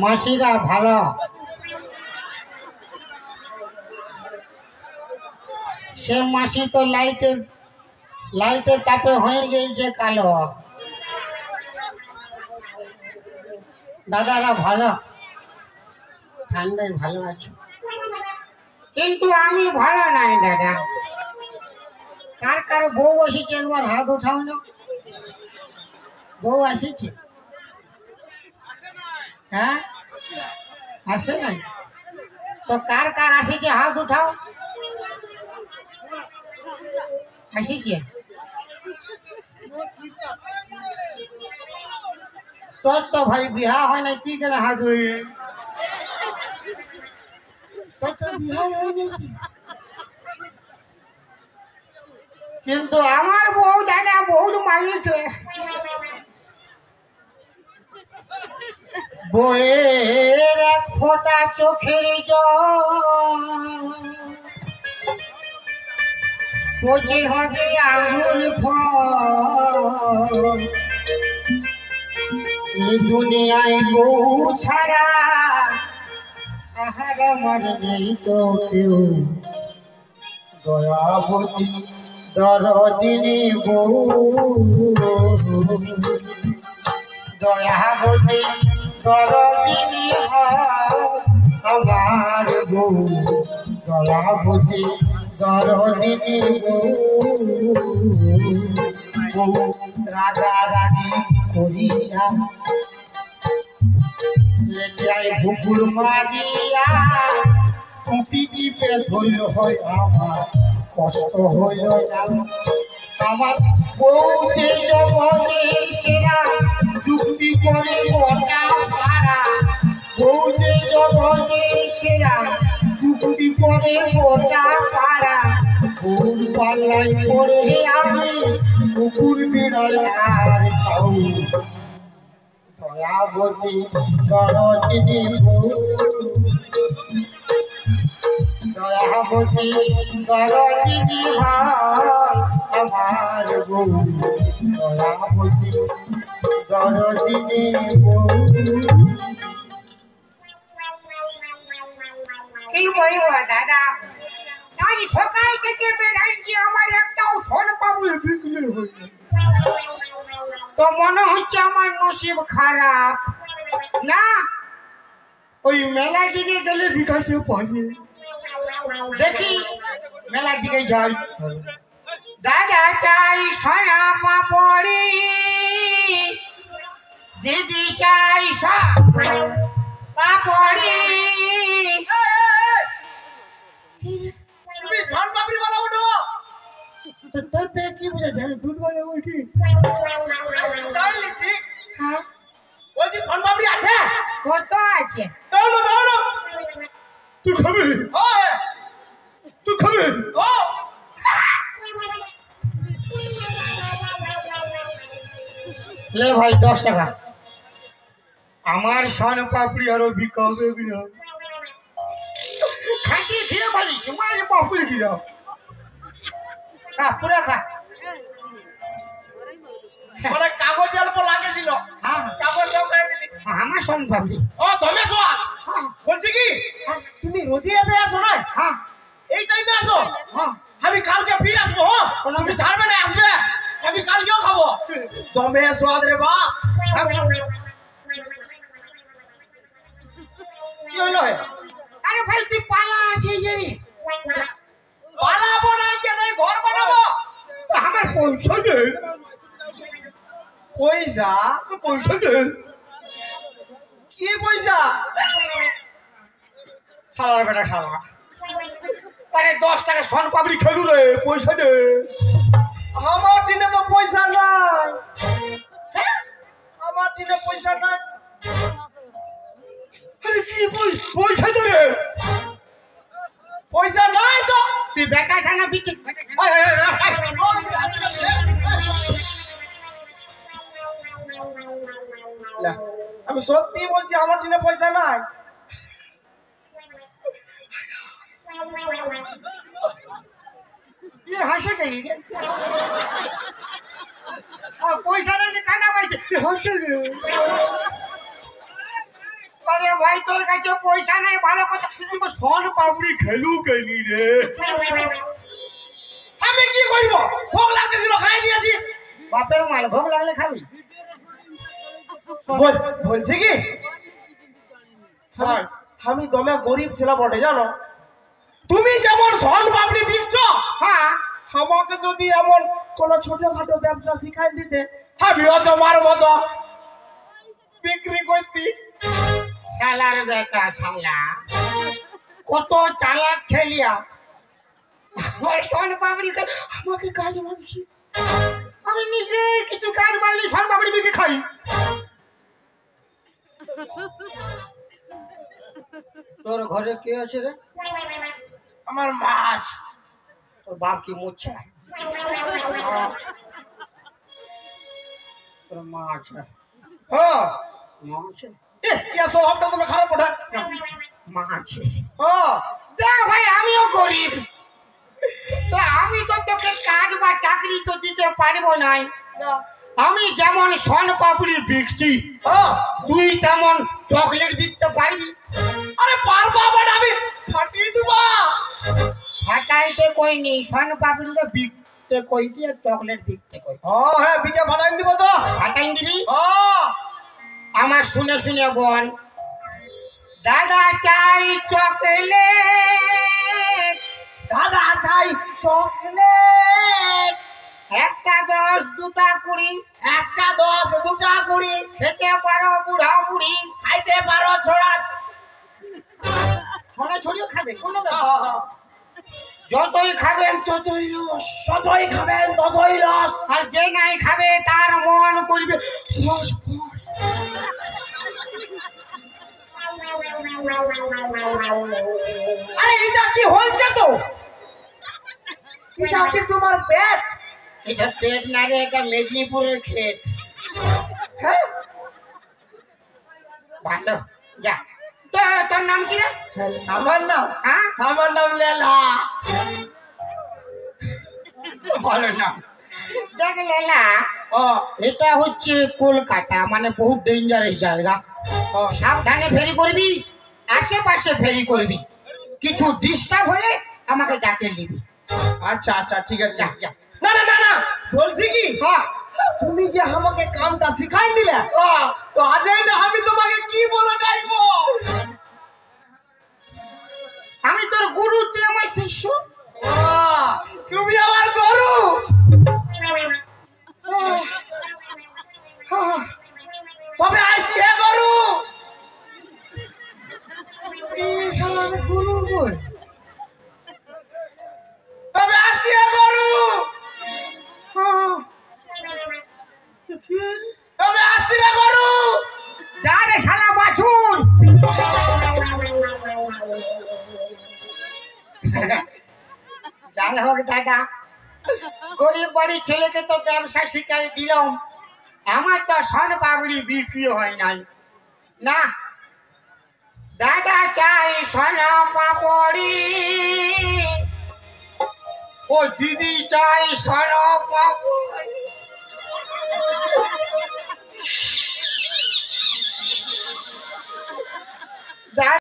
মাসিরা ভালো। সে মাসি তো লাইটের তাপে হয়ে গেছে কালো। দাদারা ভালো, ঠান্ডায় ভালো আছো, কিন্তু আমি ভালো নাই দাদা। কার কার বউ এসেছে একবার হাত উঠাও না। বউ আসেছে? হ্যাঁ, আসে নাই তো কার কার আসেছে হাত উঠাও। আসেছে তোর তো ভাই বিহা হয় নাই, তুই কেন হাত ধরে? তোর তো বিহা হয় নাই, কিন্তু আমার বউ দাদা বহুত মানিয়েছে। বইয়ের এক ফোঁটা চোখের জল হবে আঙুল ফল। এই দুনিয়ায় বউ ছাড়া আহার আমার নেই তো কেউ। দয়াবতী দরদিনী বউ, দয়াবতী দরদিনী আমার বউ, দয়াবতী দরদিনী বউ। রাগারাগি করিয়া লেখায় বুকুর মারিয়া টিপে ধরল হয় আমার কষ্ট হইল না। আমার বউ যে জগতের সেরা যুক্তি করে গোটা পাড়া। বউ যে জগতের সেরা যুক্তি করে গোটা পাড়া। বউর পাল্লায় পড়ে আমি কুকুর বিড়াল আর খাও। দয়াবতী দরদিনী বউ, দয়াবতী দরদিনী আমার বউ, দয়াবতী দরদিনী বউ। কি বলবো দাদা, আজ সকাল থেকে বেড়াচ্ছি, আমার একটাও ফোন পাবো বিক্রি হইনি। তো মনে হচ্ছে আমার নসিব খারাপ না। ওই মেলার দিকে গেলে বিকাতে পারি, দেখি মেলার দিকে যাই। দাদা চাই সোনা পাপড়ি, দিদি চাই পাপড়ি। তুমি সোন পাপড়ি বলা ওঠো। তোর থেকে কি বুঝেছে আমি দুধ বলে উঠি? তাই লিছি। হ্যাঁ, বলছি সোন পাপড়ি আছে? কত আছে? দাও না, দাও না। তুই খাবি? হ্যাঁ, তুই খাবি? ও ले भाई 10 টাকা। আমার সোন পাপড়ি আরো বিকাবে কিনা? খাটি খেয়ে বলিস মায়ের পাপড়ি কিনা? হ্যাঁ, পুরো খা। বলে কাগজ অল্প লাগেছিল। হ্যাঁ, কাগজ দাও করে দিলি। আমার সোন পাপড়ি। ও তুমি সোয়াল। হ্যাঁ, বলছি কি তুমি রোজই এতে আসো না? হ্যাঁ, এই টাইমে আসো। হ্যাঁ। আমি কালকে ফিরে আসবো। হ্যাঁ, তুমি ছাড়বে না, আসবে। আমি কালকেও খাবো। দমে সোয়াদ রে বাপ। কি হইলো? আরে ভাই তুই পালা আছে যে পালাবো না, যে নাই ঘর বানাবো। আমার পয়সা দে। পয়সা? পয়সা দে। কি পয়সা? শালার বেটা শালা। আরে 10 টাকা সোন পাপড়ি খেলু রে, পয়সা দে। আমার টিনে তো পয়সা নাই। আমার টিনে পয়সা নাই। আরে কি পয়সা দে রে। পয়সা নাই তো। তুই বেটা ছানা বিটি আমি সত্যি বলছি, আমার টিনে পয়সা নাই। ये হাসে কেন রে? পয়সা নেই কানা পাইছে হাসে রে। আরে ভাই তোর কাছে পয়সা নাই ভালো কথা, তুমি সোন পাপড়ি খেলু কেনি রে? আমি কি করব? ভোগ লাগতেছিল, খাই দিয়েছি। বাপের মাল ভোগ লাগলে খাবি? বলছি কি, আমি দমে গরিব ছিলাম বটে জানো। তুমি যেমন সোন পাপড়ি বিকছো, হ্যাঁ আমাকে যদি এমন কোন ছোটখাটো ব্যবসা শিখাই দিতে, আমিও তোমার মতো বিক্রি করতি। শালার বেটা শালা, কত চালাক ছেলিয়া। আমার সোন পাপড়ি আমাকে কাজ ভাবছি, আমি নিজে কিছু কাজ পাইনি সোন পাপড়ি বিকে খাই। তোর ঘরে কে আছে রে? আমার মাছ। তোর বাপ কি মুচ্ছে? তোর মা আছে? হ্যাঁ মা আছে? স্বভাবটা তুমি খারাপ ওঠা। মা আছে? হ্যাঁ দেখ ভাই আমিও গরিব, তো আমি তো তোকে কাজ বা চাকরি তো দিতে পারবো না। আমি যেমন সোন পাপড়ি বিকছি, তুই তেমন চকলেট বিকতে পারবি? আরে পারবো, বাট আমি ফাটিয়ে দেবো। ফাটাইতে কই নেই, সোন পাপড়িটা বিকতে কই দিয়ে চকলেট বিকতে কই। হ্যাঁ বিকে ফাটাই দিব তো। ফাটাই দিবি? আমার শুনে শুনে বল। দাদা চাই চকলেট, দাদা চাই চকলেট। একটা 10 দুটা 20, একটা 10 দুটা 20। খেতে পারো বুড়া বুড়ি, খাইতে পারো ছোড়া ছড়া ছড়িও খাবে কোনো ব্যাপার না। যতই খাবেন ততই রস, যতই খাবেন ততই রস। আর যে নাই খাবে তার মন করবে ফস ফস। আরে এটা কি হচ্ছে তো? এটা কি তোমার পেট? এটা পেট না রে, এটা মেদিনীপুরের ক্ষেত। হ্যাঁ ভালো যা। তো তোর নাম কি রে? আমার নাম, হ্যাঁ আমার নাম লেলা। ভালো নাম। দেখ লেলা, ও এটা হচ্ছে কলকাতা, মানে বহুত ডেঞ্জারাস জায়গা। সাবধানে ফেরি করবি, আশেপাশে ফেরি করবি, কিছু ডিস্টার্ব হলে আমাকে ডাকে নিবি। আচ্ছা আচ্ছা ঠিক আছে। যা যা। না না না না, বলছি কি, তুমি যে আমাকে কামটা শিখাই দিলে, তো আজই না আমি তোমাকে কি বলে ডাকবো? আমি তোর গুরু, তুই আমার শিষ্য। তুমি আমার গরু। তবে আসি হে গরু। গুরু কই? তবে আসি হে গরু। তবে আসি রে গরু। যা রে শালা বাছুর। যাই হোক দাদা, গরিব বাড়ির ছেলেকে তো ব্যবসা শিখাই দিলাম, আমার তো সোন পাপড়ি বিক্রি হয় নাই না। দাদা চাই সোন পাপড়ি, ও দিদি চাই সোন পাপড়ি।